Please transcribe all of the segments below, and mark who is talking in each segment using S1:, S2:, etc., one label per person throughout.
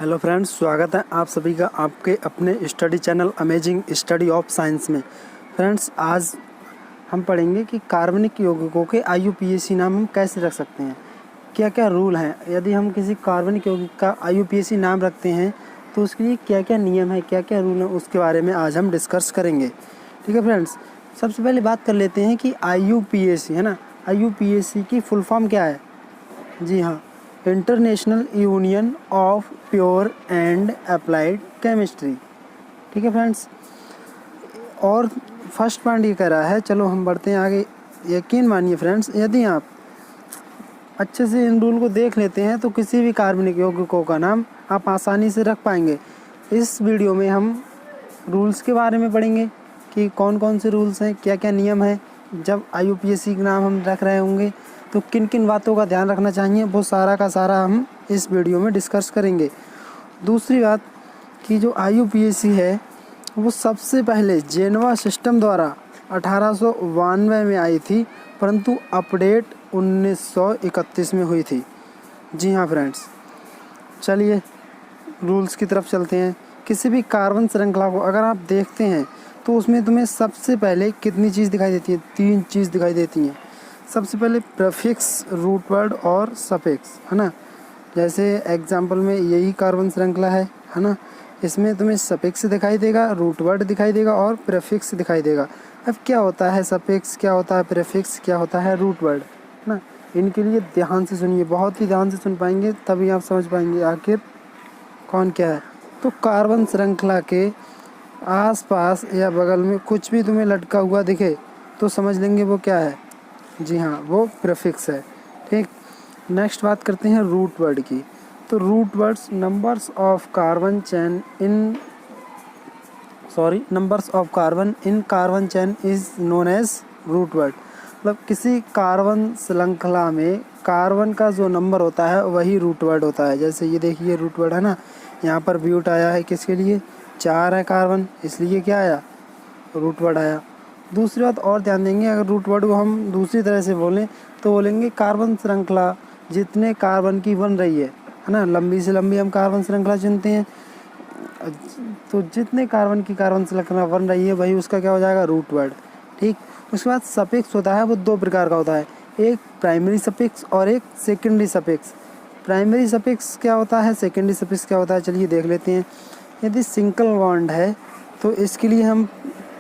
S1: Hello friends, स्वागत है आप सभी का आपके अपने study channel amazing study of science में। फ्रेंड्स, आज हम पढ़ेंगे कि कार्बनिक यौगिकों के IUPAC नाम हम कैसे रख सकते हैं, क्या क्या रूल हैं। यदि हम किसी कार्बनिक यौगिक का IUPAC नाम रखते हैं तो उसके लिए क्या क्या नियम है, क्या क्या रूल हैं, उसके बारे में आज हम डिस्कस करेंगे। ठीक है फ्रेंड्स, सबसे पहले बात कर लेते हैं कि IUPAC है ना, IUPAC की फुल फॉर्म क्या है। जी हाँ, international union of pure and applied chemistry. ठीक है फ्रेंड्स, और फर्स्ट पॉइंट ये कह रहा है, चलो हम बढ़ते हैं आगे। यकीन मानिए फ्रेंड्स, यदि आप अच्छे से इन रूल को देख लेते हैं तो किसी भी कार्बनिक यौगिकों का नाम आप आसानी से रख पाएंगे। इस वीडियो में हम रूल्स के बारे में पढ़ेंगे कि कौन कौन से रूल्स हैं, क्या क्या नियम है। जब IUPAC का नाम हम रख रहे होंगे तो किन किन बातों का ध्यान रखना चाहिए, वो सारा का सारा हम इस वीडियो में डिस्कस करेंगे। दूसरी बात कि जो IUPAC है वो सबसे पहले जेनेवा सिस्टम द्वारा 1892 में आई थी, परंतु अपडेट 1931 में हुई थी। जी हाँ फ्रेंड्स, चलिए रूल्स की तरफ चलते हैं। किसी भी कार्बन श्रृंखला को अगर आप देखते हैं तो उसमें तुम्हें सबसे पहले कितनी चीज़ दिखाई देती है, 3 चीज़ दिखाई देती हैं। सबसे पहले प्रीफिक्स, रूट वर्ड और सफिक्स, है ना। जैसे एग्जाम्पल में यही कार्बन श्रृंखला है ना, इसमें तुम्हें सफिक्स दिखाई देगा, रूट वर्ड दिखाई देगा और प्रीफिक्स दिखाई देगा। अब क्या होता है सफिक्स, क्या होता है प्रीफिक्स, क्या होता है रूट वर्ड, है ना। इनके लिए ध्यान से सुनिए, बहुत ही ध्यान से सुन पाएंगे तभी आप समझ पाएंगे आखिर कौन क्या है। तो कार्बन श्रृंखला के आसपास या बगल में कुछ भी तुम्हें लटका हुआ दिखे तो समझ लेंगे वो क्या है। जी हाँ, वो प्रीफिक्स है। ठीक, नेक्स्ट बात करते हैं रूट वर्ड की। तो root words numbers of carbon in carbon chain is known as root word. मतलब किसी कार्बन श्रृंखला में कार्बन का जो नंबर होता है वही रूट वर्ड होता है। जैसे ये देखिए रूट वर्ड है ना, यहाँ पर ब्यूट आया है, किसके लिए, 4 है कार्बन, इसलिए क्या आया, रूट वर्ड आया। दूसरी बात और ध्यान देंगे, अगर रूट वर्ड को हम दूसरी तरह से बोलें तो बोलेंगे कार्बन श्रृंखला जितने कार्बन की बन रही है ना, लंबी से लंबी हम कार्बन श्रृंखला चुनते हैं, तो जितने कार्बन की कार्बन श्रृंखला बन रही है वही उसका क्या हो जाएगा, रूट वर्ड। ठीक, उसके बाद सफिक्स होता है, वो 2 प्रकार का होता है, एक प्राइमरी सफिक्स और एक सेकेंडरी सफिक्स। प्राइमरी सफिक्स क्या होता है, सेकेंडरी सफिक्स क्या होता है, चलिए देख लेते हैं। यदि सिंगल बॉन्ड है तो इसके लिए हम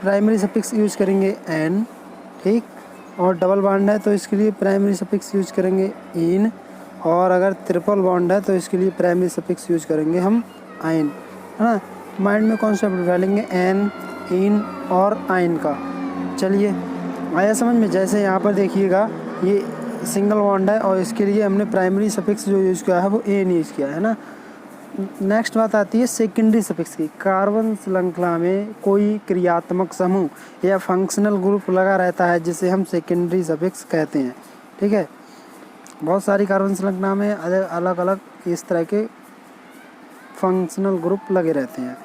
S1: प्राइमरी सफिक्स यूज करेंगे एन, ठीक, और डबल बॉन्ड है तो इसके लिए प्राइमरी सफिक्स यूज करेंगे इन, और अगर ट्रिपल बॉन्ड है तो इसके लिए प्राइमरी सफिक्स यूज करेंगे हम आइन, है ना। माइंड में कॉन्सेप्ट बिठा लेंगे एन, इन और आइन का। चलिए आया समझ में। जैसे यहाँ पर देखिएगा ये सिंगल बॉन्ड है और इसके लिए हमने प्राइमरी सफिक्स जो यूज़ किया है वो एन यूज़ किया है ना। नेक्स्ट बात आती है सेकेंडरी सफिक्स की। कार्बन श्रृंखला में कोई क्रियात्मक समूह या फंक्शनल ग्रुप लगा रहता है जिसे हम सेकेंडरी सफिक्स कहते हैं। ठीक है, बहुत सारी कार्बन श्रृंखला में अलग अलग इस तरह के फंक्शनल ग्रुप लगे रहते हैं।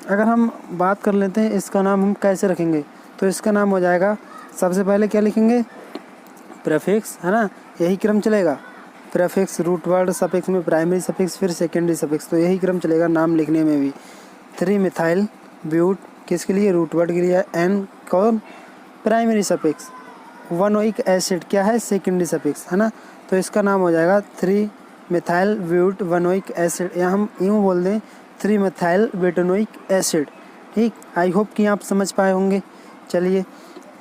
S1: अगर हम बात कर लेते हैं इसका नाम हम कैसे रखेंगे, तो इसका नाम हो जाएगा, सबसे पहले क्या लिखेंगे, प्रीफिक्स, है ना, यही क्रम चलेगा। प्रीफिक्स, रूट वर्ड, सफिक्स में प्राइमरी सफिक्स, फिर सेकेंडरी सफिक्स, तो यही क्रम चलेगा नाम लिखने में भी। 3 मिथाइल ब्यूट किसके लिए, रूट वर्ड के लिए, एन कौन, प्राइमरी सफिक्स। 1 एसिड क्या है, सेकेंडरी सफिक्स, है ना, तो इसका नाम हो जाएगा 3 मिथाइल ब्यूट 1 एसिड, या हम यूँ बोल दें 3 मिथाइल ब्यूटेनोइक एसिड। ठीक, आई होप कि आप समझ पाए होंगे। चलिए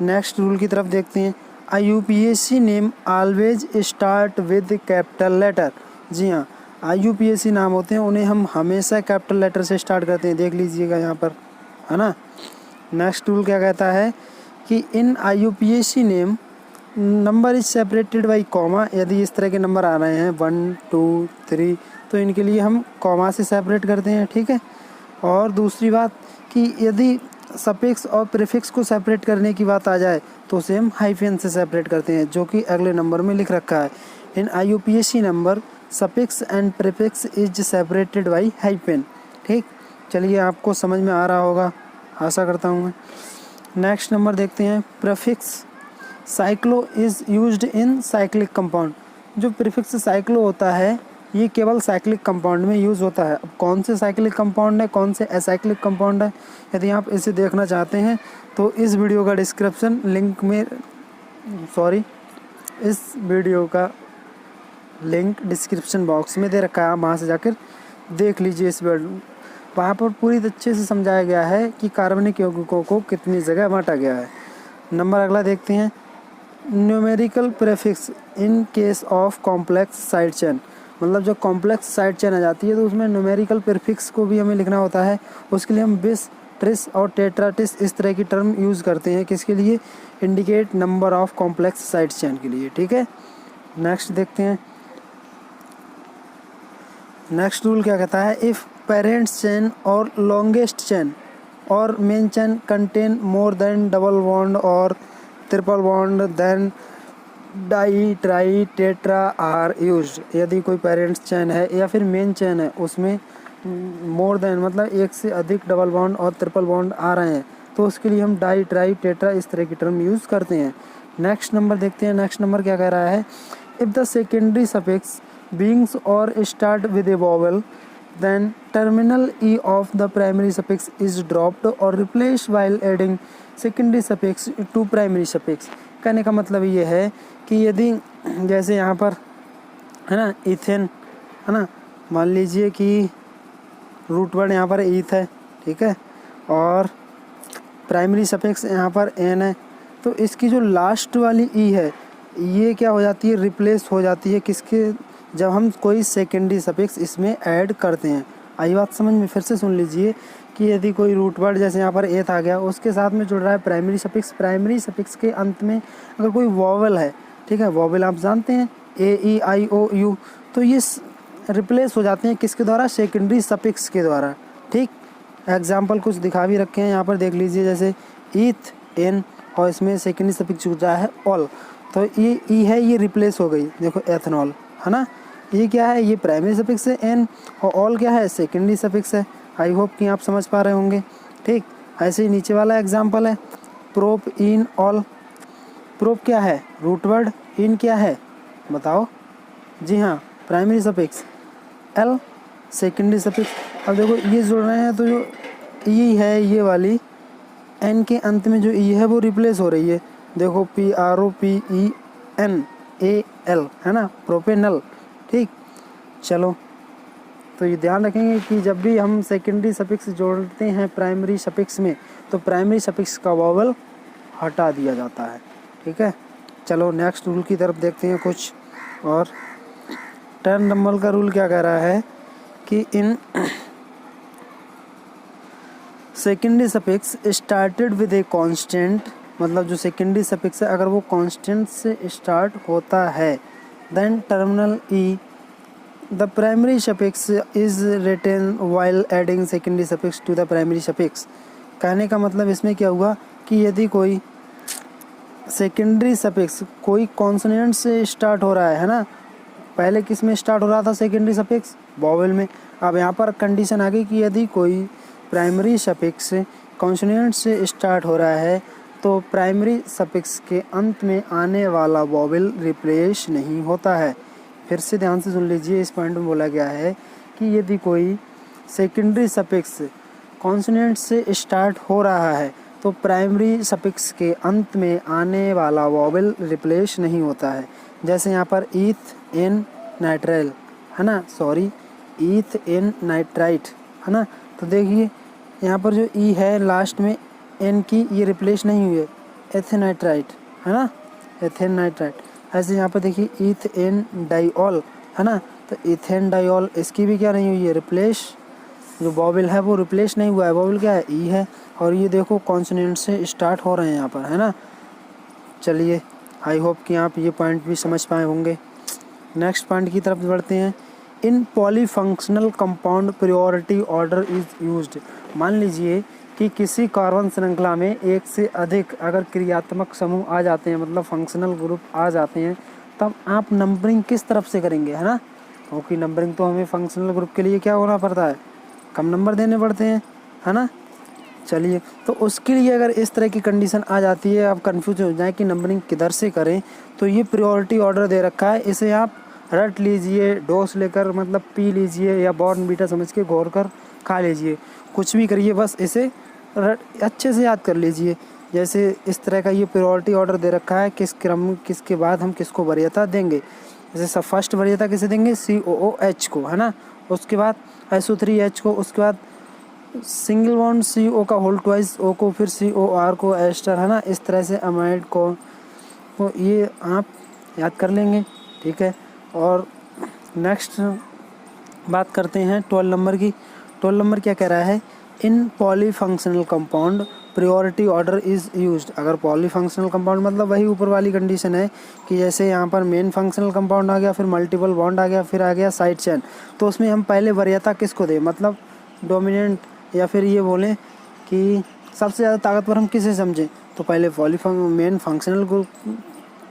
S1: नेक्स्ट रूल की तरफ देखते हैं। IUPAC name always start with capital letter. जी हाँ, IUPAC नाम होते हैं उन्हें हम हमेशा कैपिटल लेटर से स्टार्ट करते हैं, देख लीजिएगा यहाँ पर, है ना। नेक्स्ट रूल क्या कहता है कि इन IUPAC name number is separated by comma. यदि इस तरह के नंबर आ रहे हैं 1 2 3 तो इनके लिए हम कॉमा से सेपरेट करते हैं। ठीक है, और दूसरी बात कि यदि सफिक्स और प्रीफिक्स को सेपरेट करने की बात आ जाए तो उसे हम हाइफन से सेपरेट करते हैं, जो कि अगले नंबर में लिख रखा है। इन IUPAC number suffix and prefix is separated by hyphen. ठीक, चलिए आपको समझ में आ रहा होगा, आशा करता हूँ मैं। नेक्स्ट नंबर देखते हैं, prefix cyclo is used in cyclic compound. जो प्रीफिक्स साइक्लो होता है ये केवल साइक्लिक कंपाउंड में यूज़ होता है। अब कौन से साइक्लिक कंपाउंड है, कौन से एसाइक्लिक कंपाउंड है, यदि आप इसे देखना चाहते हैं तो इस वीडियो का डिस्क्रिप्शन लिंक में इस वीडियो का लिंक डिस्क्रिप्शन बॉक्स में दे रखा है, आप वहाँ से जाकर देख लीजिए। इस वीडियो वहाँ पर पूरी अच्छे से समझाया गया है कि कार्बनिक यौगिकों को कितनी जगह बांटा गया है। नंबर अगला देखते हैं, numerical prefix in case of complex side chain. मतलब जो कॉम्प्लेक्स साइड चेन आ जाती है तो उसमें न्यूमेरिकल प्रीफिक्स को भी हमें लिखना होता है। उसके लिए हम बिस, ट्रिस और टेट्राटिस इस तरह की टर्म यूज़ करते हैं। किसके लिए? Indicate number of complex side chain के लिए। ठीक है, नेक्स्ट देखते हैं। नेक्स्ट रूल क्या कहता है, इफ़ पेरेंट्स चेन और लॉन्गेस्ट चेन और main chain contain more than double bond और triple bond then di, tri, tetra are used. यदि कोई पेरेंट्स चेन है या फिर मेन चेन है उसमें मोर देन मतलब एक से अधिक डबल बॉन्ड और ट्रिपल बॉन्ड आ रहे हैं तो उसके लिए हम डाई, ट्राई, टेट्रा इस तरह की टर्म यूज़ करते हैं। नेक्स्ट नंबर देखते हैं। नेक्स्ट नंबर क्या कह रहा है, if the secondary suffix beings और start with a vowel then terminal e of the primary suffix is dropped or replaced while adding secondary suffix to primary suffix। कहने का मतलब ये है कि यदि जैसे यहाँ पर है ना इथेन है ना, मान लीजिए कि रूट वर्ड यहाँ पर ईथ है, ठीक है, और प्राइमरी सफिक्स यहाँ पर एन है, तो इसकी जो लास्ट वाली ई है ये क्या हो जाती है, रिप्लेस हो जाती है किसके, जब हम कोई सेकेंडरी सफिक्स इसमें ऐड करते हैं। आई बात समझ में? फिर से सुन लीजिए कि यदि कोई रूट वर्ड जैसे यहाँ पर एथ आ गया उसके साथ में जुड़ रहा है प्राइमरी सफिक्स, प्राइमरी सफिक्स के अंत में अगर कोई वॉवेल है, ठीक है, वॉवेल आप जानते हैं ए, ई, आई, ओ, यू, तो ये रिप्लेस हो जाते हैं किसके द्वारा, सेकेंडरी सफिक्स के द्वारा। ठीक, एग्जाम्पल कुछ दिखा भी रखे हैं यहाँ पर, देख लीजिए, जैसे ईथ, एन, और इसमें सेकेंडरी सफिक्स जुड़ रहा है ऑल, तो ये ई है, ये रिप्लेस हो गई, देखो एथनॉल है ना, ये क्या है, ये प्राइमरी सफिक्स है एन, और ऑल क्या है, सेकेंडरी सफिक्स है। आई होप कि आप समझ पा रहे होंगे। ठीक, ऐसे ही नीचे वाला एग्जांपल है प्रोप, इन, ऑल। प्रोप क्या है, रूट वर्ड, इन क्या है बताओ, जी हाँ, primary suffix, L secondary suffix. अब देखो ये जुड़ रहे हैं तो जो ई है ये वाली एन के अंत में जो ई है वो रिप्लेस हो रही है, देखो PROPEN AL है ना, प्रोपेनल। ठीक, चलो, तो ये ध्यान रखेंगे कि जब भी हम सेकेंडरी सफिक्स जोड़ते हैं प्राइमरी सफिक्स में तो प्राइमरी सफिक्स का वॉवल हटा दिया जाता है। ठीक है, चलो नेक्स्ट रूल की तरफ देखते हैं कुछ और। 10 नंबर का रूल क्या कह रहा है कि in secondary suffix started with a constant, मतलब जो सेकेंडरी सफिक्स है अगर वो कांस्टेंट से स्टार्ट होता है, then terminal e the primary suffix is retained while adding secondary suffix to the primary suffix. कहने का मतलब इसमें क्या हुआ कि यदि कोई सेकेंडरी सफिक्स कोई कॉन्सोनेंट से स्टार्ट हो रहा है ना, पहले किस में स्टार्ट हो रहा था सेकेंडरी सफिक्स, वोवेल में। अब यहाँ पर कंडीशन आ गई कि यदि कोई प्राइमरी सफिक्स कॉन्सोनेंट से स्टार्ट हो रहा है तो प्राइमरी सफिक्स के अंत में आने वाला वोवेल रिप्लेस नहीं होता है। फिर से ध्यान से सुन लीजिए, इस पॉइंट में बोला गया है कि यदि कोई सेकेंडरी सफिक्स कॉन्सोनेंट से स्टार्ट हो रहा है तो प्राइमरी सफिक्स के अंत में आने वाला वोवेल रिप्लेस नहीं होता है। जैसे यहाँ पर ईथ एन नाइट्राइल है ना, सॉरी ईथ एन नाइट्राइट है ना, तो देखिए यहाँ पर जो ई है लास्ट में एन की, ये रिप्लेस नहीं हुई है, एथेनाइट्राइट है ना, एथेन नाइट्राइट। ऐसे यहाँ पर देखिए ईथ एन डाइऑल है ना, तो इथेन डाइऑल, इसकी भी क्या नहीं हुई है, रिप्लेस, जो वोवेल है वो रिप्लेस नहीं हुआ है, वोवेल क्या है, ई है, और ये देखो कॉन्सोनेंट से स्टार्ट हो रहे हैं यहाँ पर है ना। चलिए, आई होप कि आप ये पॉइंट भी समझ पाए होंगे। नेक्स्ट पॉइंट की तरफ बढ़ते हैं। In polyfunctional compound priority order is used. मान लीजिए कि किसी कार्बन श्रृंखला में एक से अधिक अगर क्रियात्मक समूह आ जाते हैं, मतलब फंक्शनल ग्रुप आ जाते हैं, तब आप नंबरिंग किस तरफ से करेंगे, है ना, क्योंकि नंबरिंग तो हमें फंक्शनल ग्रुप के लिए क्या होना पड़ता है, कम नंबर देने पड़ते हैं, है ना। चलिए, तो उसके लिए अगर इस तरह की कंडीशन आ जाती है, आप कंफ्यूज हो जाए कि नंबरिंग किधर से करें, तो ये प्रायोरिटी ऑर्डर दे रखा है, इसे आप रट लीजिए, डोस लेकर मतलब पी लीजिए, या बॉर्नवीटा समझ के घोर कर खा लीजिए, कुछ भी करिए, बस इसे अच्छे से याद कर लीजिए। जैसे इस तरह का ये प्रायोरिटी ऑर्डर दे रखा है, किस क्रम किसके बाद हम किसको वरीयता देंगे। जैसे सब फर्स्ट वरीयता किसे देंगे, COOH को, है ना। उसके बाद SO3H को, उसके बाद सिंगल बॉन्ड CO का होल ट्वाइस O को, फिर COR को, एस्टर, है ना। इस तरह से अमाइड को, तो ये आप याद कर लेंगे, ठीक है। और नेक्स्ट बात करते हैं 12 नंबर की। 12 नंबर क्या कह रहा है, in polyfunctional compound priority order is used. अगर पॉलीफंक्शनल कंपाउंड मतलब वही ऊपर वाली कंडीशन है कि जैसे यहाँ पर मेन फंक्शनल कंपाउंड आ गया, फिर मल्टीपल बॉन्ड आ गया, फिर आ गया साइड चेन, तो उसमें हम पहले वरीयता किसको दें, मतलब डोमिनेंट, या फिर ये बोलें कि सबसे ज़्यादा ताकतवर हम किसे समझें, तो पहले मेन फंक्शनल ग्रुप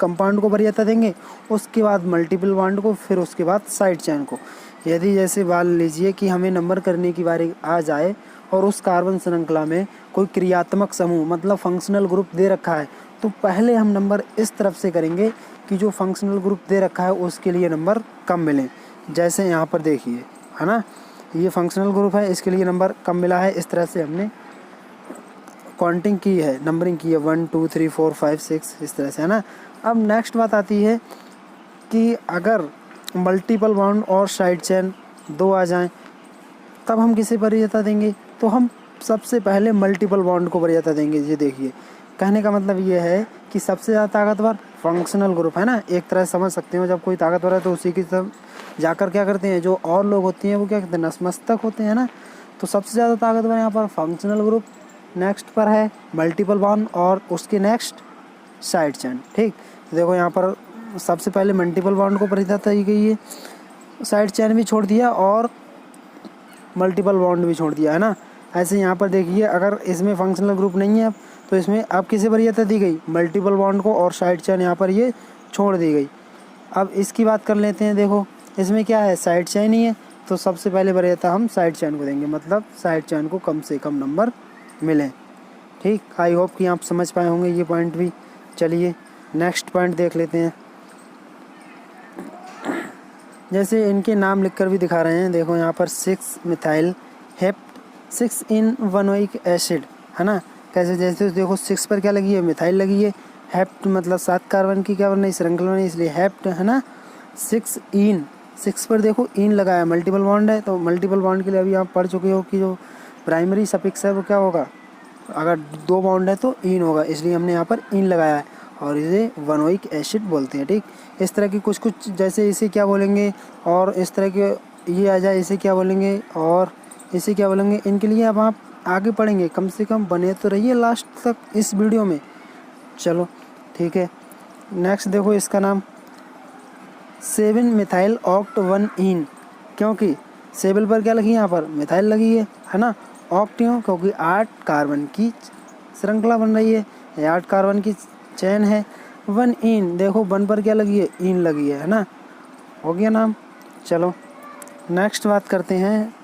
S1: कंपाउंड को वरीयता देंगे, उसके बाद मल्टीपल बॉन्ड को, फिर उसके बाद साइड चेन को। यदि जैसे मान लीजिए कि हमें नंबर करने की बारी आ जाए और उस कार्बन श्रृंखला में कोई क्रियात्मक समूह मतलब फंक्शनल ग्रुप दे रखा है, तो पहले हम नंबर इस तरफ से करेंगे कि जो फंक्शनल ग्रुप दे रखा है उसके लिए नंबर कम मिले। जैसे यहाँ पर देखिए, है ना, ये फंक्शनल ग्रुप है, इसके लिए नंबर कम मिला है। इस तरह से हमने काउंटिंग की है, नंबरिंग की है, 1 2 3 4 5 6, इस तरह से, है ना। अब नेक्स्ट बात आती है कि अगर मल्टीपल बॉन्ड और साइड चेन दो आ जाएं, तब हम किसे वरीयता देंगे, तो हम सबसे पहले मल्टीपल बॉन्ड को वरीयता देंगे। ये देखिए, कहने का मतलब ये है कि सबसे ज़्यादा ताकतवर फंक्शनल ग्रुप, है ना। एक तरह से समझ सकते हो, जब कोई ताकतवर है तो उसी की सब जाकर क्या करते हैं, जो और लोग होती हैं वो क्या कहते हैं, नतमस्तक होते हैं ना। तो सबसे ज़्यादा ताकतवर यहाँ पर फंक्शनल ग्रुप, नेक्स्ट पर है मल्टीपल बॉन्ड, और उसके नेक्स्ट साइड चेन, ठीक। तो देखो यहाँ पर सबसे पहले मल्टीपल बॉन्ड को वरीयता दी गई है, साइड चेन भी छोड़ दिया और मल्टीपल बॉन्ड भी छोड़ दिया, है ना। ऐसे यहाँ पर देखिए, अगर इसमें फंक्शनल ग्रुप नहीं है तो इसमें अब किसे वरीयता दी गई, मल्टीपल बॉन्ड को, और साइड चेन यहाँ पर ये छोड़ दी गई। अब इसकी बात कर लेते हैं। देखो इसमें क्या है, साइड चेन ही है, तो सबसे पहले वरीयता हम साइड चेन को देंगे, मतलब साइड चेन को कम से कम नंबर मिले, ठीक। आई होप कि आप समझ पाए होंगे ये पॉइंट भी। चलिए नेक्स्ट पॉइंट देख लेते हैं। जैसे इनके नाम लिखकर भी दिखा रहे हैं, देखो यहाँ पर 6 मिथाइल हेप्ट 6 इन वनोइक एसिड, है ना। कैसे, जैसे देखो 6 पर क्या लगी है, मिथाइल लगी है, हेप्ट मतलब 7 कार्बन की क्या बनी, श्रृंखला बनी, इसलिए हेप्ट, है ना। 6 पर देखो इन लगाया, मल्टीपल बॉन्ड है, तो मल्टीपल बॉन्ड के लिए अभी आप पढ़ चुके हो कि जो प्राइमरी सफिक्स है वो क्या होगा, अगर 2 बॉन्ड है तो इन होगा, इसलिए हमने यहाँ पर इन लगाया है, और इसे वनोइक एसिड बोलते हैं, ठीक। इस तरह की कुछ जैसे इसे क्या बोलेंगे, और इस तरह के ये आ जाए इसे क्या बोलेंगे, और इसे क्या बोलेंगे, इनके लिए अब आप आगे पढ़ेंगे। कम से कम बने तो रहिए लास्ट तक इस वीडियो में। चलो ठीक है, नेक्स्ट देखो इसका नाम 7 मिथाइल ऑक्ट 1 इन, क्योंकि 7 पर क्या लगी है, यहाँ पर मिथाइल लगी है ना। ऑक्ट क्यों, क्योंकि 8 कार्बन की श्रृंखला बन रही है, 8 कार्बन की चेन है। 1 इन, देखो 1 पर क्या लगी है, इन लगी है ना। हो गया नाम। चलो नेक्स्ट बात करते हैं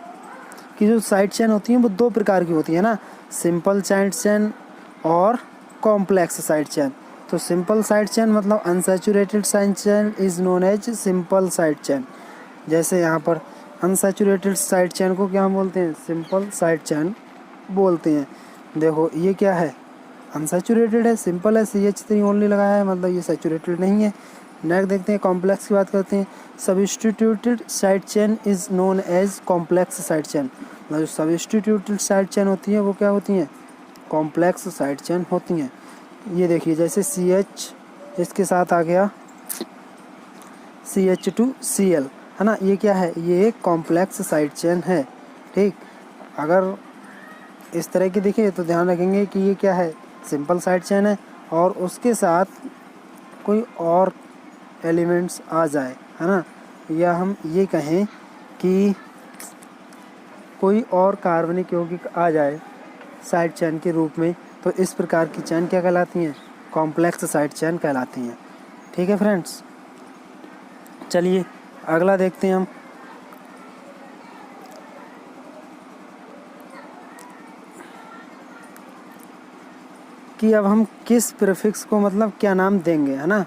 S1: कि जो साइड चेन होती हैं वो 2 प्रकार की होती है ना, सिंपल साइड चेन और कॉम्प्लेक्स साइड चेन। तो सिंपल साइड चेन मतलब unsaturated side chain is known as simple side chain. जैसे यहाँ पर अनसैचुरेटेड साइड चेन को क्या बोलते हैं, सिंपल साइड चेन बोलते हैं। देखो ये क्या है, अनसैचुरेटेड है, सिंपल है, CH3 ओनली लगाया है, मतलब ये सैचुरेटेड नहीं है। नेक्स्ट देखते हैं कॉम्प्लेक्स की बात करते हैं। Substituted side chain is known as complex side chain. मतलब जो सब्स्टिट्यूटेड साइड चेन होती है वो क्या होती हैं, कॉम्प्लेक्स साइड चेन होती हैं। ये देखिए जैसे CH इसके साथ आ गया CH2Cl, है ना, ये क्या है, ये एक कॉम्प्लेक्स साइड चेन है, ठीक। अगर इस तरह की दिखे तो ध्यान रखेंगे कि ये क्या है, सिंपल साइड चेन है, और उसके साथ कोई और एलिमेंट्स आ जाए, है ना, या हम ये कहें कि कोई और कार्बनिक यौगिक आ जाए साइड चेन के रूप में, तो इस प्रकार की चेन क्या कहलाती हैं, कॉम्प्लेक्स साइड चेन कहलाती हैं, ठीक है फ्रेंड्स। चलिए अगला देखते हैं हम कि अब हम किस प्रीफिक्स को मतलब क्या नाम देंगे, है ना,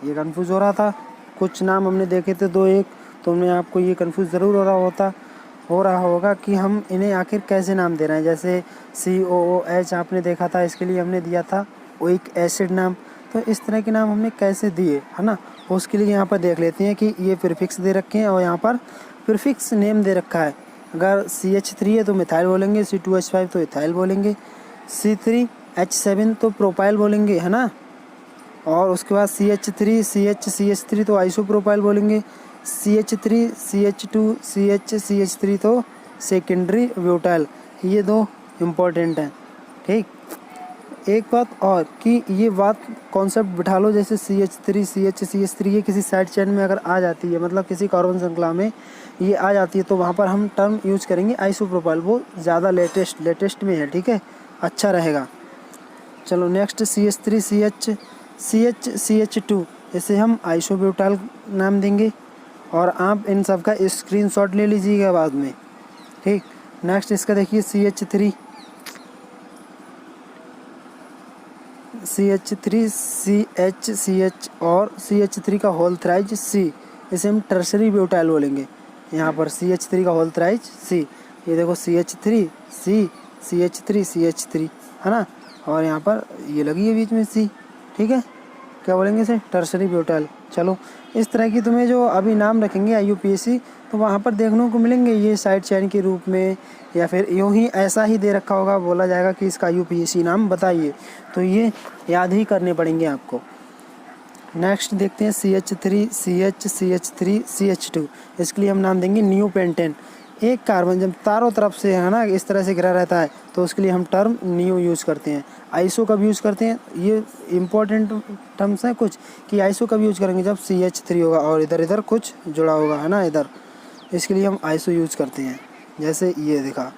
S1: ये कंफ्यूज हो रहा था। कुछ नाम हमने देखे थे दो एक, तो उनमें आपको ये कंफ्यूज ज़रूर हो रहा होगा कि हम इन्हें आखिर कैसे नाम दे रहे हैं। जैसे COOH आपने देखा था, इसके लिए हमने दिया था ओइक एसिड नाम। तो इस तरह के नाम हमने कैसे दिए, है ना, उसके लिए यहाँ पर देख लेते हैं कि ये प्रीफिक्स दे रखे हैं और यहाँ पर प्रीफिक्स नेम दे रखा है। अगर CH3 है तो मिथाइल बोलेंगे, C2H5 तो इथाइल बोलेंगे, C3H7 तो प्रोपाइल बोलेंगे, है ना, और उसके बाद CH3 CH तो आइसोप्रोपाइल बोलेंगे, CH3 CH2 CH3 तो सेकेंडरी ब्यूटाइल। ये दो इम्पोर्टेंट हैं। ठीक, एक बात और कि ये बात कॉन्सेप्ट बिठा लो, जैसे CH3 CH3 ये किसी साइड चेन में अगर आ जाती है, मतलब किसी कार्बन श्रृंखला में ये आ जाती है, तो वहाँ पर हम टर्म यूज करेंगे आइसोप्रोपाइल, वो ज़्यादा लेटेस्ट में है। ठीक है, अच्छा रहेगा। चलो नेक्स्ट CH3 CH2 इसे हम आइसोब्यूटाइल नाम देंगे, और आप इन सब का स्क्रीनशॉट ले लीजिएगा बाद में। ठीक, नेक्स्ट इसका देखिए CH3 CH और CH3 का होल थ्राइज C, इसे हम टर्सरी ब्यूटाइल बोलेंगे। यहाँ पर CH3 का होल थ्राइज C, ये देखो CH3 C CH3 है ना, और यहाँ पर ये लगी है बीच में C। ठीक है, क्या बोलेंगे इसे, टर्सरी ब्यूटाइल। चलो, इस तरह की तुम्हें जो अभी नाम रखेंगे IUPAC, तो वहाँ पर देखने को मिलेंगे ये साइड चेन के रूप में, या फिर यूँ ही ऐसा ही दे रखा होगा, बोला जाएगा कि इसका IUPAC नाम बताइए, तो ये याद ही करने पड़ेंगे आपको। नेक्स्ट देखते हैं CH3 CH2, इसके लिए हम नाम देंगे न्यू पेंटेन। एक कार्बन जब चारों तरफ से, है ना, इस तरह से घिरा रहता है, तो उसके लिए हम टर्म न्यू यूज़ करते हैं। आइसो कब यूज़ करते हैं, ये इम्पोर्टेंट टर्म्स हैं कुछ, कि आइसो कब यूज़ करेंगे, जब CH3 होगा और इधर कुछ जुड़ा होगा, है ना, इधर, इसके लिए हम आइसो यूज़ करते हैं, जैसे ये देखा।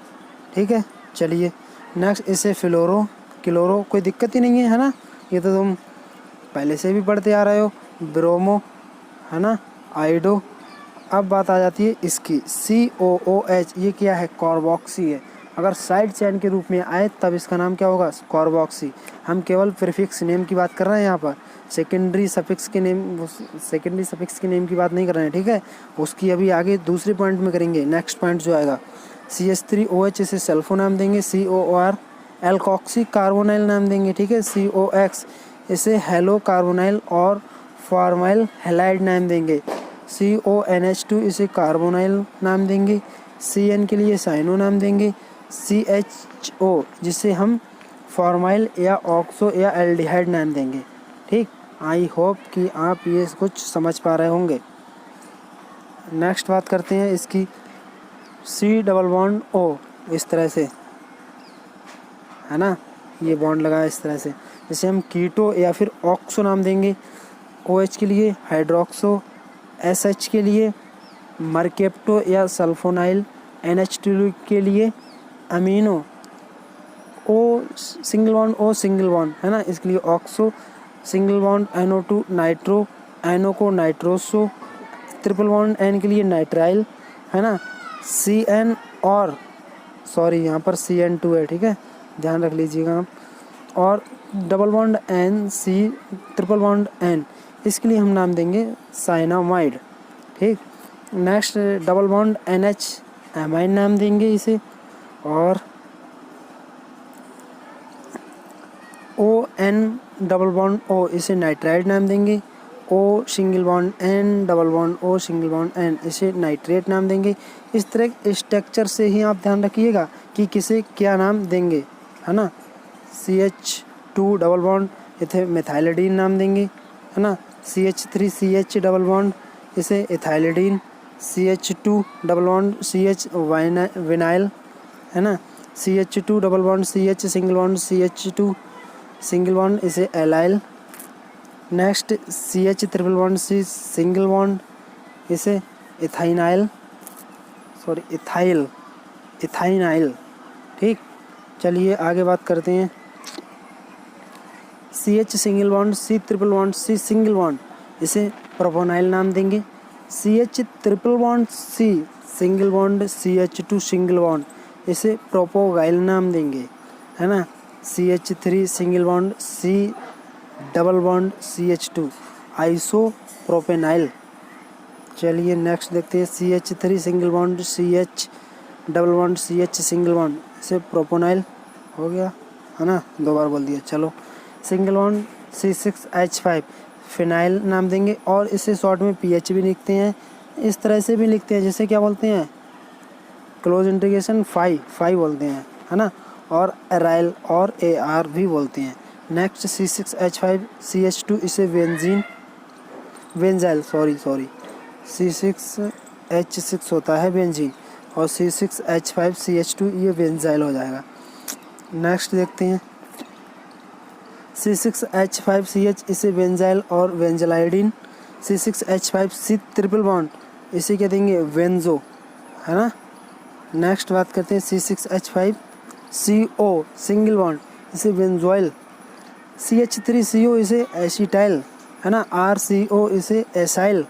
S1: ठीक है, चलिए नेक्स्ट इसे क्लोरो कोई दिक्कत ही नहीं है ना, ये तो तुम पहले से भी पढ़ते आ रहे हो। ब्रोमो, है ना, आइडो। अब बात आ जाती है इसकी COOH, ये क्या है, कार्बोक्सी है। अगर साइड चेन के रूप में आए तब इसका नाम क्या होगा, कार्बोक्सी। हम केवल प्रीफिक्स नेम की बात कर रहे हैं, यहाँ पर सेकेंडरी सफिक्स के नेम की बात नहीं कर रहे हैं। ठीक है, उसकी अभी आगे दूसरे पॉइंट में करेंगे। नेक्स्ट पॉइंट जो आएगा CH3OH, इसे सल्फो नाम देंगे। COR एल्कोक्सी कार्बोनाइल नाम देंगे। ठीक है, COX इसे हेलो कार्बोनाइल और फॉर्माइल हैलाइड नाम देंगे। CONH2 इसे कार्बोनाइल नाम देंगे। CN के लिए साइनो नाम देंगे। CHO जिसे हम फॉर्माइल या ऑक्सो या एल्डिहाइड नाम देंगे। ठीक, आई होप कि आप ये कुछ समझ पा रहे होंगे। नेक्स्ट बात करते हैं इसकी C+O, इस तरह से, है ना, ये बॉन्ड लगा है इस तरह से, जिसे हम कीटो या फिर ऑक्सो नाम देंगे। OH के लिए हाइड्रोक्सो, SH के लिए मर्केप्टो या सल्फोनाइल, NH2 के लिए अमीनो, O सिंगल बॉन्ड, है ना, इसके लिए oxo, single bond NO2 nitro, NO को नाइट्रोसो, ट्रिपल बॉन्ड N के लिए नाइट्राइल, है ना, CN और सॉरी यहाँ पर CN2 है। ठीक है, ध्यान रख लीजिएगा आप। और double bond NC, triple bond N, इसके लिए हम नाम देंगे साइनामाइड। ठीक, next double bond NH amine नाम देंगे इसे, और ON डबल बॉन्ड O इसे नाइट्राइड नाम देंगे। O single bond N double bond O single bond N इसे नाइट्रेट नाम देंगे। इस तरह स्ट्रक्चर से ही आप ध्यान रखिएगा कि किसे क्या नाम देंगे, है ना। CH2 डबल बॉन्ड इसे मिथाइलिडीन नाम देंगे, है ना। CH3 CH डबल बॉन्ड इसे ethylidene. CH2 double bond CH vinyl, है ना। CH2 double bond CH single bond CH2 single bond इसे allyl. Next CH triple bond C single bond इसे इथाइनाइल, इथाइनाइल। ठीक, चलिए आगे बात करते हैं। CH single bond C triple bond C single bond इसे प्रोपोनाइल नाम देंगे। CH triple bond C single bond CH2 single bond इसे प्रोपोगाइल नाम देंगे, है ना। CH3 single bond C double bond CH2 आइसोप्रोपेनाइल चलिए नेक्स्ट देखते हैं CH3 single bond CH double bond CH single bond, इसे प्रोपोनाइल हो गया है ना, 2 बार बोल दिया। चलो सिंगल बॉन्ड C6H5 फिनाइल नाम देंगे, और इसे शॉर्ट में PH भी लिखते हैं, इस तरह से भी लिखते हैं, जैसे क्या बोलते हैं क्लोज इंटीग्रेशन फाई बोलते हैं है ना, और एराइल और AR भी बोलते हैं। नेक्स्ट C6H5 CH2 इसे वेंजाइल C6H6 होता है बेंजीन, और C6H5 CH2 ये वेंजाइल हो जाएगा। नेक्स्ट देखते हैं C6H5 CH इसे वेंजाइल और वेंजलाइडिन। C6H5 C ट्रिपल बॉन्ड इसे क्या देंगे वेंजो है ना। नेक्स्ट बात करते हैं C6H5 CO सिंगल बॉन्ड इसे बेंजोइल। CH3CO इसे एसिटाइल है ना, RCO इसे एसाइल।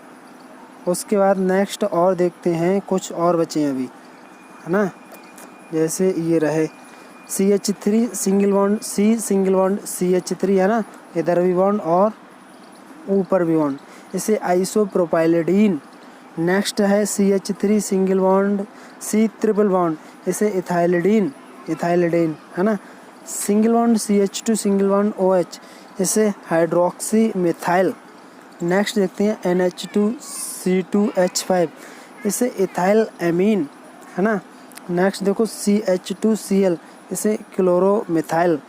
S1: उसके बाद नेक्स्ट और देखते हैं, कुछ और बचे हैं अभी है ना, जैसे ये रहे CH3 single bond C single bond CH3 है ना, इधर भी बॉन्ड और ऊपर भी बॉन्ड, इसे आइसोप्रोपाइलिडीन। नेक्स्ट है CH3 single bond C triple bond इसे इथाइलिडीन है ना। Single bond CH2 single bond OH इसे हाइड्रोक्सी मिथाइल। नेक्स्ट देखते हैं NH2C2H5 इसे इथाइल एमीन है ना। नेक्स्ट देखो CH2Cl इसे क्लोरोमिथाइल।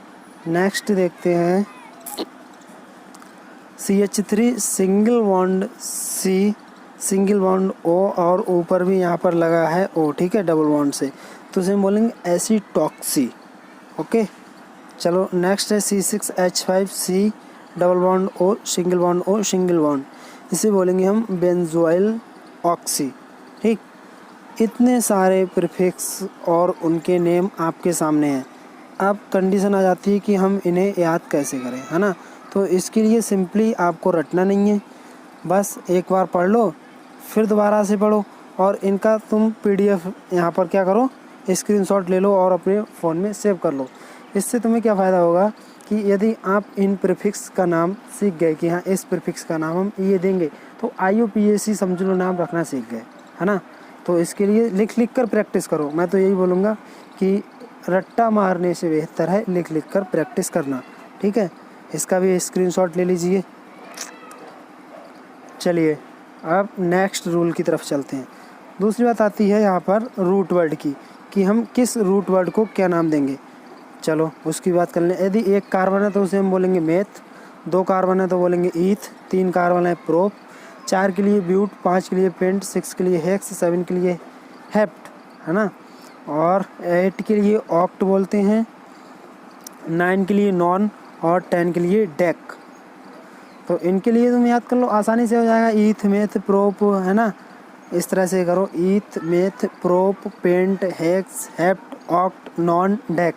S1: नेक्स्ट देखते हैं CH3 single bond C single bond O और ऊपर भी यहाँ पर लगा है O, ठीक है, डबल बॉन्ड से, तो इसे हम बोलेंगे एसिटॉक्सी। ओके चलो नेक्स्ट है C6H5 C double bond O single bond O single bond, इसे बोलेंगे हम बेंजोइल ऑक्सी। ठीक, इतने सारे प्रीफिक्स और उनके नेम आपके सामने हैं। अब कंडीशन आ जाती है कि हम इन्हें याद कैसे करें है ना। तो इसके लिए सिंपली आपको रटना नहीं है, बस एक बार पढ़ लो फिर दोबारा से पढ़ो, और इनका तुम PDF यहाँ पर क्या करो स्क्रीनशॉट ले लो और अपने फ़ोन में सेव कर लो। इससे तुम्हें क्या फ़ायदा होगा कि यदि आप इन प्रीफिक्स का नाम सीख गए कि हाँ इस प्रीफिक्स का नाम हम ये देंगे, तो IUPAC समझ लो नाम रखना सीख गए है ना। तो इसके लिए लिख कर प्रैक्टिस करो। मैं तो यही बोलूँगा कि रट्टा मारने से बेहतर है लिख कर प्रैक्टिस करना, ठीक है। इसका भी स्क्रीनशॉट ले लीजिए। चलिए अब नेक्स्ट रूल की तरफ चलते हैं। दूसरी बात आती है यहाँ पर रूट वर्ड की, कि हम किस रूट वर्ड को क्या नाम देंगे। चलो उसकी बात कर लें। यदि 1 कार्बन है तो उसे हम बोलेंगे मेथ, 2 कार्बन है तो बोलेंगे ईथ, 3 कार्बन है प्रोप, 4 के लिए ब्यूट, 5 के लिए पेंट, 6 के लिए हेक्स, 7 के लिए हेप्ट है ना, और 8 के लिए ऑक्ट बोलते हैं, 9 के लिए नॉन, और 10 के लिए डेक। तो इनके लिए तुम याद कर लो, आसानी से हो जाएगा। ईथ मेथ प्रोप है ना, इस तरह से करो, eth meth prop pent hex hept oct non dec,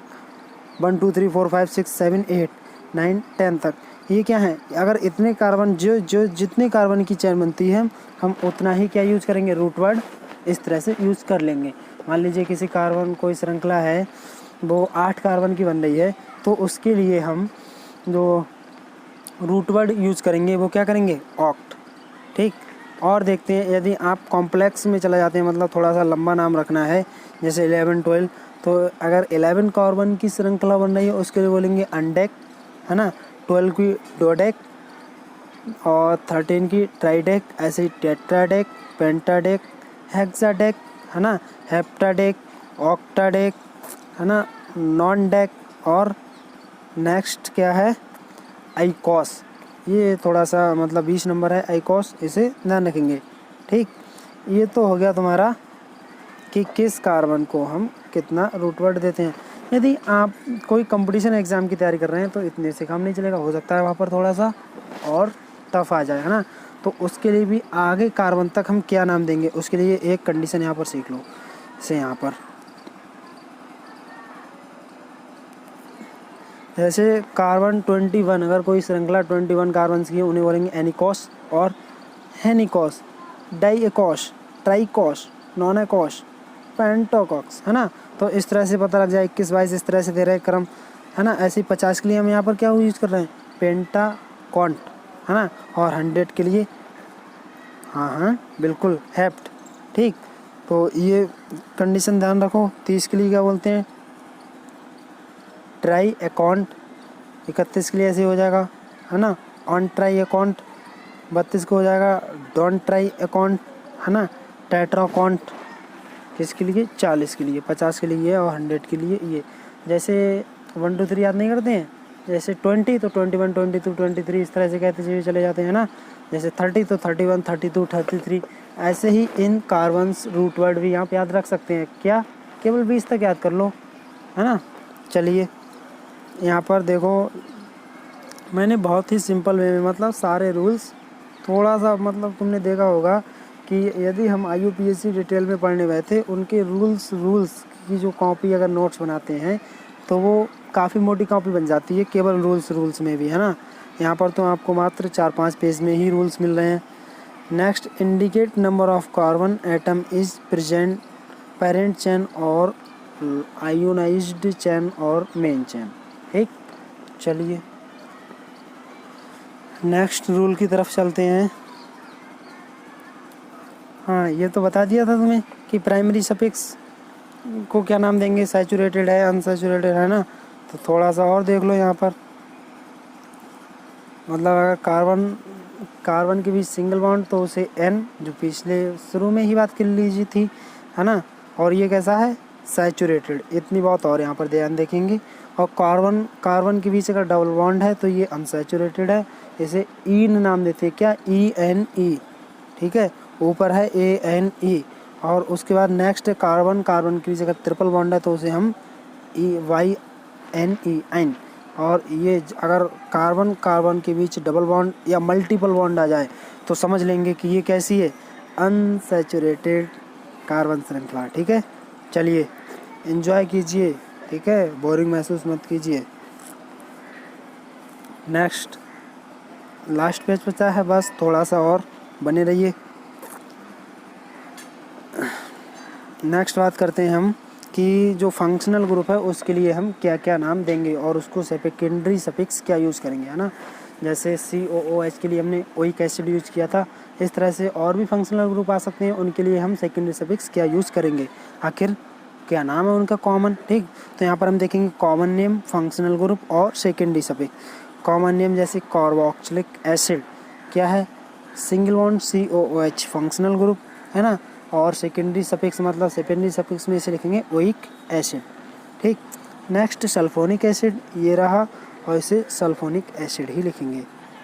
S1: 1 2 3 4 5 6 7 8 9 10 तक। ये क्या है, अगर इतने कार्बन जो जितने कार्बन की चेन बनती है हम उतना ही क्या यूज़ करेंगे, रूट वर्ड इस तरह से यूज़ कर लेंगे। मान लीजिए किसी कार्बन कोई श्रृंखला है वो 8 कार्बन की बन रही है, तो उसके लिए हम जो रूट वर्ड यूज़ करेंगे वो क्या करेंगे, ऑक्ट। ठीक, और देखते हैं यदि आप कॉम्प्लेक्स में चला जाते हैं, मतलब थोड़ा सा लंबा नाम रखना है, जैसे 11 12, तो अगर 11 कार्बन की श्रृंखला बन रही है उसके लिए बोलेंगे अनडेक है ना, 12 की डोडेक, और 13 की ट्राइडेक, ऐसे ही टेट्राडेक, पेंटाडेक, हेक्साडेक है ना, हेप्टाडेक, ऑक्टाडेक है ना, नॉन डेक, और नेक्स्ट क्या है आइकॉस। ये थोड़ा सा मतलब 20 नंबर है आइकॉस, इसे ध्यान रखेंगे। ठीक, ये तो हो गया तुम्हारा कि किस कार्बन को हम कितना रूट वर्ड देते हैं। यदि आप कोई कंपटीशन एग्ज़ाम की तैयारी कर रहे हैं तो इतने से काम नहीं चलेगा, हो सकता है वहाँ पर थोड़ा सा और टफ आ जाए है ना। तो उसके लिए भी आगे कार्बन तक हम क्या नाम देंगे, उसके लिए एक कंडीशन यहाँ पर सीख लो। जैसे यहाँ पर जैसे कार्बन 21, अगर कोई श्रृंखला 21 कार्बन की है उन्हें बोलेंगे एनिकॉस और हेनिकॉस, डाईएकॉस, ट्राइकॉस, नॉनएकॉस, पेंटोकॉक्स है ना। तो इस तरह से पता लग जाए 21 22 इस तरह से दे रहे क्रम है ना। ऐसे ही 50 के लिए हम यहाँ पर क्या यूज़ कर रहे हैं, पेंटाकॉन्ट है ना, और 100 के लिए हाँ हाँ बिल्कुल, हेप्ट। ठीक, तो ये कंडीशन ध्यान रखो। 30 के लिए क्या बोलते हैं? Try account. 31 के लिए ऐसे हो जाएगा, है ना, ऑन ट्राई अकाउंट। 32 को हो जाएगा डोंट ट्राई अकाउंट, है ना, टेट्रा अकाउंट। किसके लिए? 40 के लिए। 50 के लिए ये और 100 के लिए ये। जैसे 1 2 3 याद नहीं करते हैं, जैसे 20 तो 21 22 23 इस तरह से कहते हुए चले जाते हैं ना। जैसे 30 तो 31 32 33। ऐसे ही इन कार्बन्स रूट वर्ड भी यहाँ पे याद रख सकते हैं। क्या? केवल 20 तक याद कर लो, है ना। चलिए यहाँ पर देखो, मैंने बहुत ही सिंपल वे में, मतलब सारे रूल्स थोड़ा सा, मतलब तुमने देखा होगा कि यदि हम IUPAC डिटेल में पढ़ने बैठे, उनके रूल्स की जो कॉपी अगर नोट्स बनाते हैं तो वो काफ़ी मोटी कॉपी बन जाती है, केवल रूल्स में भी, है ना। यहाँ पर तो आपको मात्र 4-5 पेज में ही रूल्स मिल रहे हैं। Next, indicate number of carbon atom is present parent chain और आयोनाइज्ड चेन और मेन चेन। ठीक, चलिए नेक्स्ट रूल की तरफ चलते हैं। हाँ, ये तो बता दिया था तुम्हें कि प्राइमरी सफिक्स को क्या नाम देंगे, सैचुरेटेड है, अनसैचुरेटेड है ना। तो थोड़ा सा और देख लो यहाँ पर, मतलब अगर कार्बन के बीच सिंगल बॉन्ड तो उसे N, जो पिछले शुरू में ही बात कर लीजिए थी, है ना। और ये कैसा है? सैचुरेटेड। इतनी बात और यहाँ पर ध्यान देखेंगे। और कार्बन के बीच अगर डबल बॉन्ड है तो ये अनसैचुरेटेड है, इसे ईन नाम देते हैं। क्या? ENE। ठीक है, ऊपर है ANE। और उसके बाद नेक्स्ट कार्बन के बीच अगर ट्रिपल बॉन्ड है तो उसे हम YNE। और ये अगर कार्बन के बीच डबल बॉन्ड या मल्टीपल बॉन्ड आ जाए तो समझ लेंगे कि ये कैसी है? अनसैचुरेटेड कार्बन श्रृंखला। ठीक है, चलिए एंजॉय कीजिए, ठीक है, बोरिंग महसूस मत कीजिए। नेक्स्ट लास्ट पेज बचा है, बस थोड़ा सा और बने रहिए। नेक्स्ट बात करते हैं हम कि जो फंक्शनल ग्रुप है उसके लिए हम क्या क्या नाम देंगे और उसको सेकेंडरी सफिक्स क्या यूज़ करेंगे, है ना। जैसे COOH के लिए हमने ओइक एसिड यूज़ किया था, इस तरह से और भी फंक्शनल ग्रुप आ सकते हैं, उनके लिए हम सेकेंडरी सफिक्स क्या यूज़ करेंगे, आखिर क्या नाम है उनका कॉमन। ठीक, तो यहाँ पर हम देखेंगे कॉमन नेम, फंक्शनल ग्रुप और सेकेंडरी सफिक्स। कॉमन नेम जैसे कार्बोक्सिलिक एसिड क्या है? Single bond COOH, functional group, है ना। और सेकेंडरी सफिक्स मतलब सेकेंडरी सफिक्स में इसे लिखेंगे ओइक एसिड। ठीक, नेक्स्ट सल्फोनिक एसिड ये रहा, और इसे सल्फोनिक एसिड ही लिखेंगे।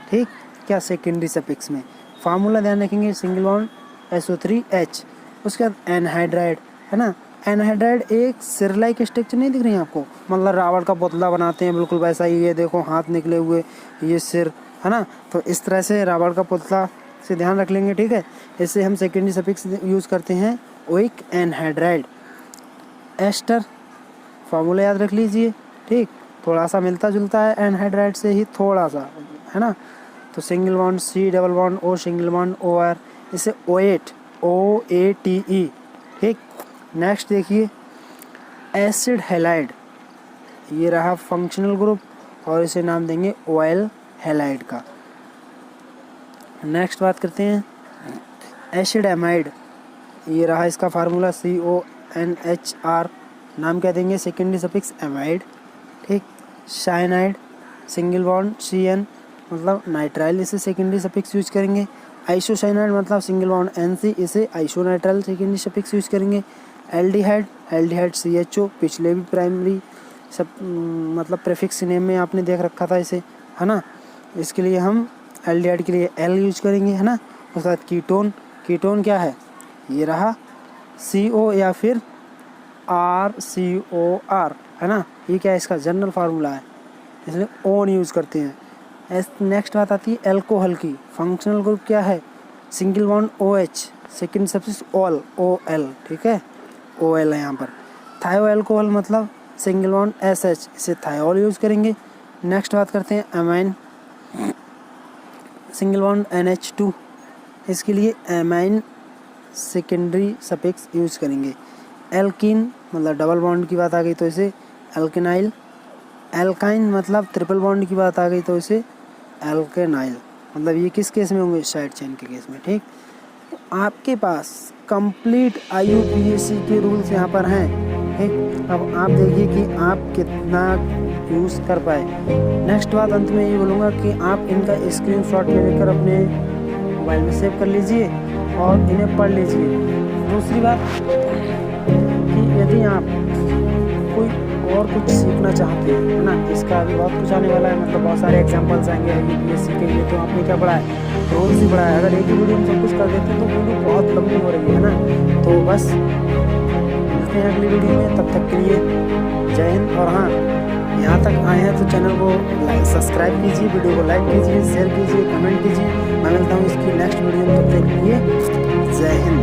S1: ठीक, क्या? सेकेंडरी सफिक्स में। फार्मूला ध्यान रखेंगे, सिंगल बॉन्ड SO3H। उसके बाद एनहाइड्राइड, है ना। एनहाइड्राइड एक सिरलाइक स्ट्रक्चर नहीं दिख रही है आपको, मतलब रावण का पुतला बनाते हैं बिल्कुल वैसा ही, ये देखो हाथ निकले हुए, ये सिर, है ना। तो इस तरह से रावण का पुतला से ध्यान रख लेंगे। ठीक है, इससे हम सेकेंडरी सफिक्स यूज़ करते हैं ओइक एनहाइड्राइड। एस्टर फार्मूला याद रख लीजिए। ठीक, थोड़ा सा मिलता जुलता है एनहाइड्राइड से ही, थोड़ा सा, है ना। तो single bond C double bond O single bond OR, इसे OATE OATE। ठीक, नेक्स्ट देखिए एसिड हैलाइड, ये रहा फंक्शनल ग्रुप और इसे नाम देंगे ऑयल हैलाइड का। नेक्स्ट बात करते हैं एसिड एमाइड, ये रहा इसका फार्मूला CONHR, नाम क्या देंगे? Secondary suffix amide. ठीक, साइनाइड सिंगल बॉन्ड CN मतलब नाइट्राइल, इसे सेकेंडरी सफिक्स यूज करेंगे। आइसोसाइनाइड मतलब सिंगल बॉन्ड NC, इसे आइसोनाइट्राइल सेकेंडरी सफिक्स यूज करेंगे। एल्डिहाइड CHO, पिछले भी प्राइमरी सब मतलब प्रीफिक्स नेम में आपने देख रखा था इसे, है ना। इसके लिए हम एल्डिहाइड के लिए L यूज करेंगे, है ना। उसके बाद कीटोन क्या है? ये रहा CO या फिर RCOR, है ना। ये क्या है? इसका जनरल फार्मूला है, इसलिए ओन यूज़ करते हैं। नेक्स्ट बात आती है एल्कोहल की। फंक्शनल ग्रुप क्या है? सिंगल बॉन्ड OH, सेकेंड सब्सिस OL। ठीक है, OL है यहाँ पर। थायो एल्कोहल मतलब सिंगल बॉन्ड SH, इसे थायोल यूज़ करेंगे। नेक्स्ट बात करते हैं अमाइन, सिंगल बॉन्ड NH2, इसके लिए अमाइन सेकेंडरी सफिक्स यूज़ करेंगे। एल्कीन मतलब डबल बॉन्ड की बात आ गई तो इसे एल्केनाइल। एल्काइन मतलब ट्रिपल बॉन्ड की बात आ गई तो इसे एल्केनाइल। मतलब ये किस केस में होंगे? साइड चेन के केस में। ठीक, आपके पास कंप्लीट IUPAC के रूल्स यहाँ पर हैं। ठीक, अब आप देखिए कि आप कितना यूज़ कर पाए। नेक्स्ट बात अंत में ये बोलूँगा कि आप इनका स्क्रीनशॉट ले लेकर अपने मोबाइल में सेव कर लीजिए और इन्हें पढ़ लीजिए। दूसरी बात कि यदि आप कोई और कुछ सीखना चाहते हैं, है ना, इसका अभी बहुत कुछ आने वाला है, मतलब बहुत सारे एग्जांपल्स आएंगे UPSC के लिए। तो आपने क्या पढ़ा है, रूल्स ही पढ़ा है। अगर एक ही वीडियो में सब कुछ कर देते हैं तो वीडियो बहुत लंबी हो रही है ना। तो बस मिलते हैं अगली वीडियो में, तब तक के लिए जय हिंद। और हाँ, यहाँ तक आए हैं तो चैनल को सब्सक्राइब कीजिए, वीडियो को लाइक कीजिए, शेयर कीजिए, कमेंट कीजिए। मैं मिलता हूँ इसकी नेक्स्ट वीडियो में, तब तक के लिए जय हिंद।